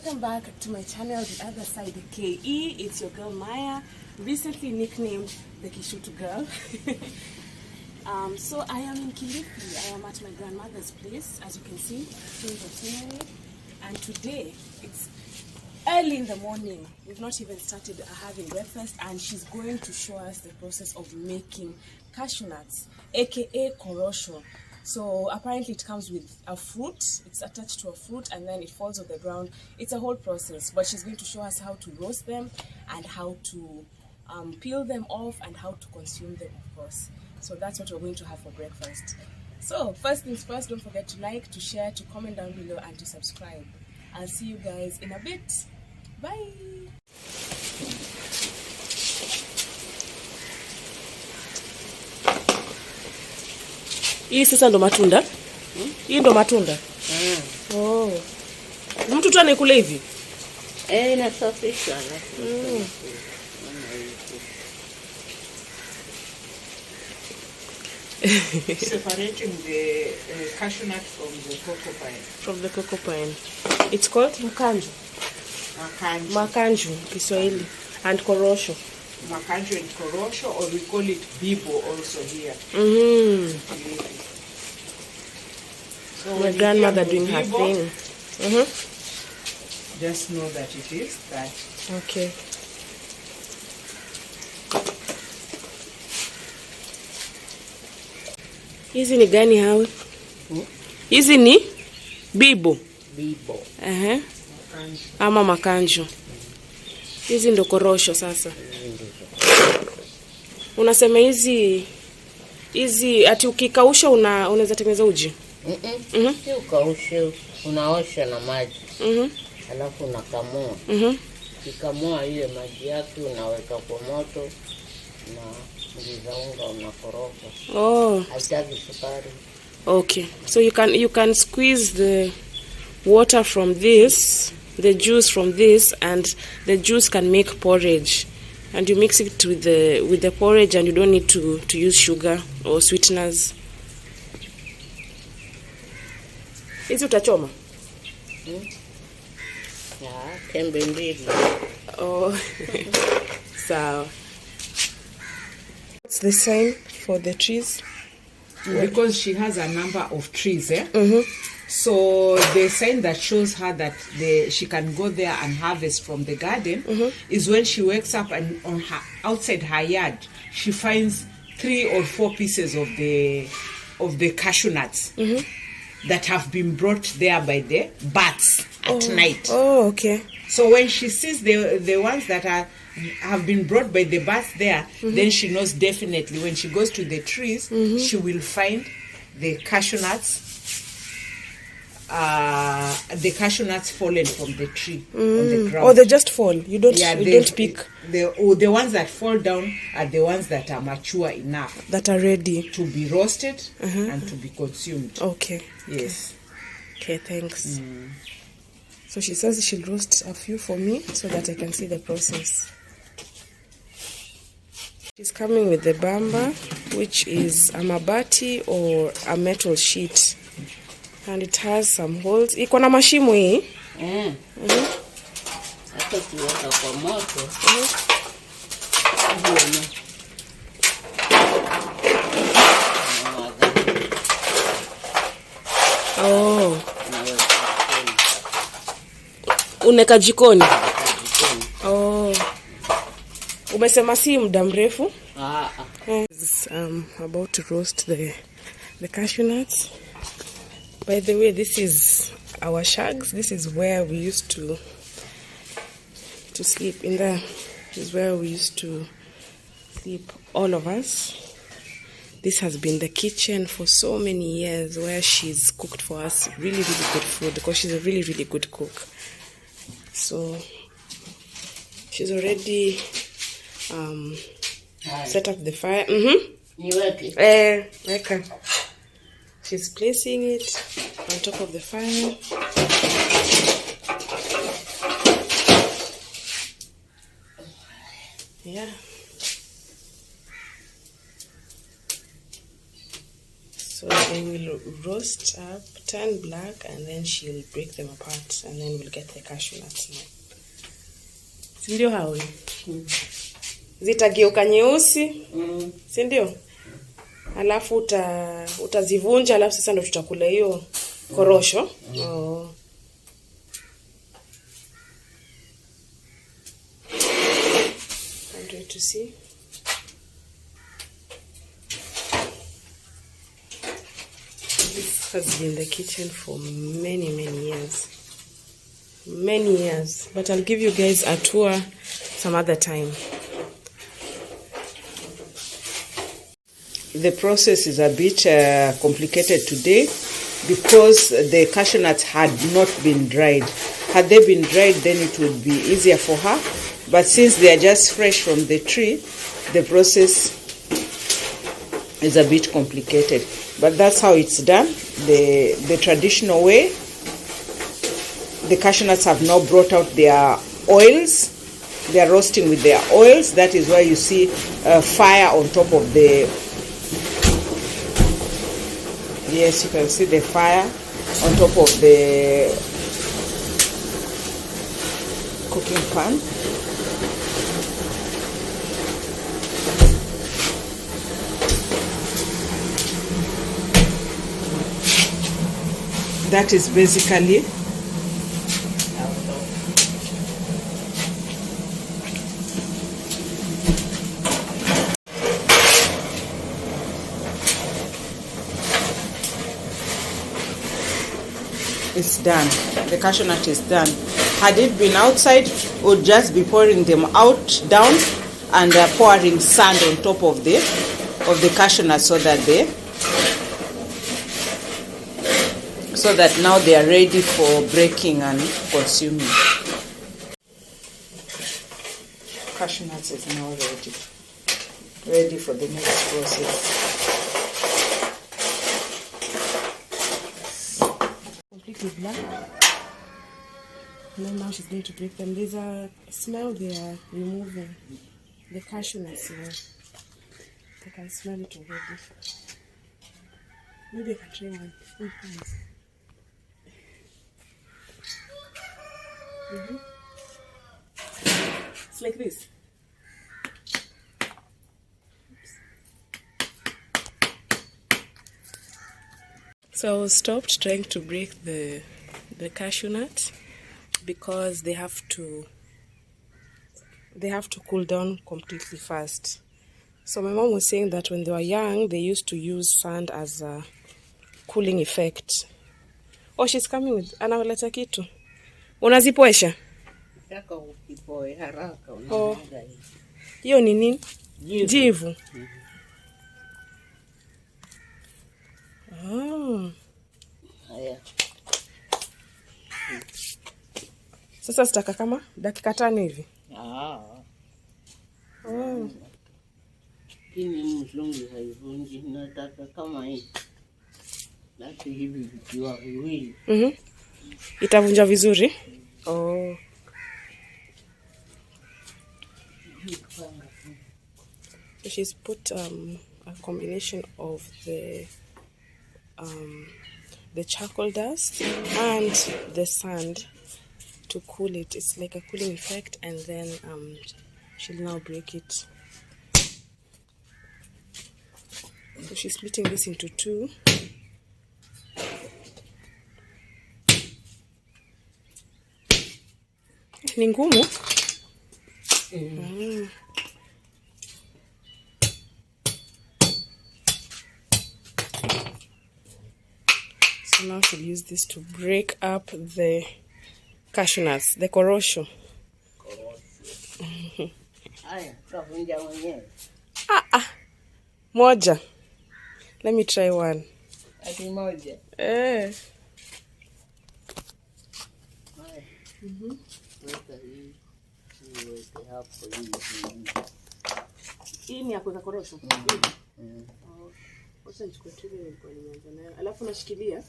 Welcome back to my channel, The Other Side KE. It's your girl Maya, recently nicknamed the Kishutu girl. So I am in Kilifi. I am at my grandmother's place, as you can see, doing the scenery. And today, it's early in the morning. We've not even started having breakfast, and she's going to show us the process of making cashew nuts, aka korosho. So apparently it comes with a fruit, it's attached to a fruit, and then it falls on the ground. It's a whole process, but she's going to show us how to roast them and how to peel them off and how to consume them, of course. So that's what we're going to have for breakfast. So first things first, don't forget to like, to share, to comment down below, and to subscribe. I'll see you guys in a bit. Bye. Hii sasa ndo matunda? Hii ndo matunda? Oh. Mtu tu anakula hivi? Inasafishwa alafu. Separating the cashew nut from the cocoa pine. From the cocoa pine. It's called makanju. Makanju, Kiswahili. And korosho. Makanju and korosho, or we call it bibo also here. So my grandmother doing her thing. Just know that it is that. Okay. Hizi ni gani hawe? Hizi ni bibo. Bibo. Ama makanju. Hizi ndo korosho sasa. Unasema hizi ati ukikausha unaweza tengeneza uji? Si ukaushe, unaosha na maji. Alafu unakamua. Ukikamua ile maji yake unaweka kwa moto na ngiza unga unakoroga. Oh. Haitaki sukari. Okay. So you can squeeze the water from this, the juice from this, and the juice can make porridge. And you mix it with the porridge, and you don't need to use sugar or sweeteners. Hizi utachoma? Tembe mbili. Oh. So what's the sign for the trees? Because she has a number of trees, so the sign that shows her that she can go there and harvest from the garden is when she wakes up and outside her yard she finds 3 or 4 pieces of the cashew nuts that have been brought there by the bats at night. Oh, okay. So when she sees the ones that have been brought by the bats there, then she knows definitely when she goes to the trees, she will find the cashew nuts. The cashew nuts fallen from the tree on the ground. Oh, they just fall. You don't pick. The ones that fall down are the ones that are mature enough, that are ready to be roasted and to be consumed. Okay. Yes. Okay, thanks. So she says she'll roast a few for me so that I can see the process. She's coming with the bamba, which is a mabati or a metal sheet. And it has some holes. Iko na mashimo hii. Hata tuweka kwa moto. Oh. Uneka jikoni? Oh. Umesema si muda mrefu? About to roast the cashew nuts. By the way, this is our shags. This is where we used to sleep. In there is where we used to sleep, all of us. This has been the kitchen for so many years, where she's cooked for us really, really good food, because she's a really, really good cook. So she's already set up the fire. Okay. She's placing it on top of the fire. Yeah. So They will roast up, turn black, and then she'll break them apart, and then we'll get the cashew nuts now. Sindio Hawe? Zitageuka nyeusi, sindio? Alafu utazivunja, alafu sasa ndo tutakula hiyo korosho. Oh. Can't wait to see. This has been the kitchen for many years. Many years. But I'll give you guys a tour some other time. The process is a bit complicated today because the cashew nuts had not been dried. Had they been dried, then it would be easier for her. But since they are just fresh from the tree, the process is a bit complicated. But that's how it's done, the traditional way. The cashew nuts have now brought out their oils. They are roasting with their oils. That is why you see fire on top of the... Yes, you can see the fire on top of the cooking pan. That is basically it's done. The cashew nut is done. Had it been outside, would just be pouring them out down and pouring sand on top of the cashew nut so that now they are ready for breaking and consuming. Cashew nuts is now ready for the next process. Completely black. And then now she's going to break them. There's a smell they are removing. The cashew nuts here. I can smell it already. Maybe I can try one. It's like this. So I stopped trying to break the cashew nuts because they have to cool down completely fast. So my mom was saying that when they were young, they used to use sand as a cooling effect. Oh, she's coming with analeta kitu. Unazipoesha? Oh. Hiyo ni nini? Jivu. Oh. Sasa sitaka kama dakika 5 hivi. Oh. Ini mzungu haivunji, nataka kama hii. Lati hivi vikiwa viwili. Itavunja vizuri? Oh. So she's put a combination of the charcoal dust and the sand to cool it. It's like a cooling effect, and then she'll now break it. So she's splitting this into 2. Ni ngumu? So now she'll use this to break up the cashew nuts, the korosho. Moja. Let me try one. Moja. Hii ni ya kuweka korosho. Wacha nichukue tu ile nilikuwa nimeanza nayo. Alafu nashikilia.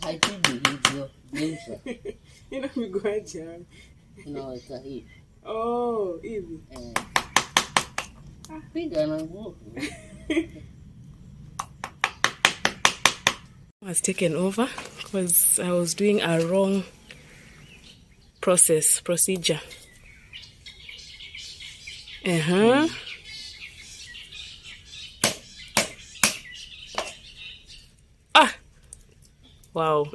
Haipigi hivyo. Geuza. Ina migwaja. Unaweka hivi. Oh, hivi. Piga na nguvu. Was taken over because I was doing a wrong procedure. Ah, wow.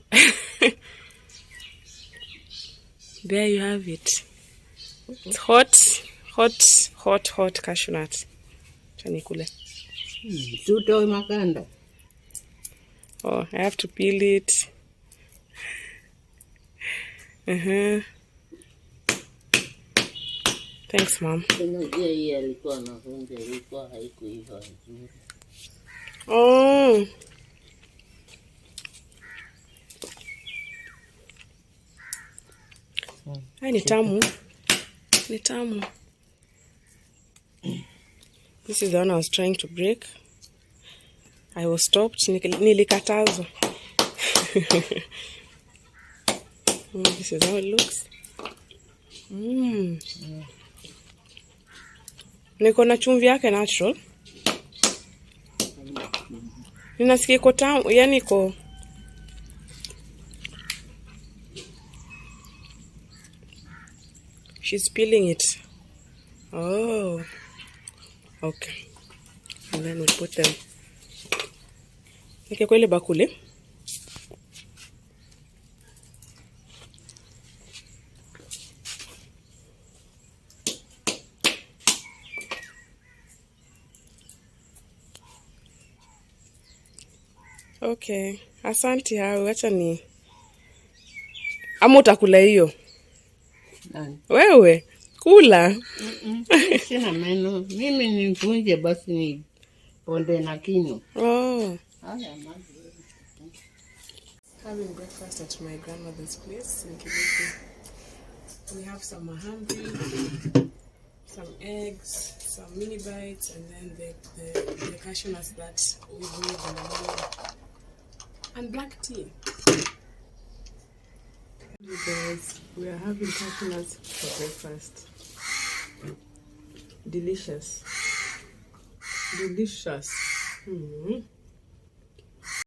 There you have it. It's hot cashew nut. Chanikule. Tutoe makanda. Oh, I have to peel it. Thanks, Mom. Oh. Hai ni tamu. Ni tamu. This is the one I was trying to break. I was stopped. Nilikatazwa. This is how it looks. Niko na chumvi yake natural. Ninasikia iko tamu, yani iko She's peeling it. Oh. Okay. And then we'll put them. Nike kwa ile bakuli. Okay. Asante Hawe, acha ni. Ama utakula hiyo? Wewe kula. Sina meno. Mimi nivunje basi ni ponde na kinywa. Oh. Having breakfast at my grandmother's place in Kibiki. We have some mahamri, some eggs, some mini bites, and then the cashew nuts that we made in the morning, and black tea. You guys, we are having cashew nuts for breakfast. Delicious. Delicious.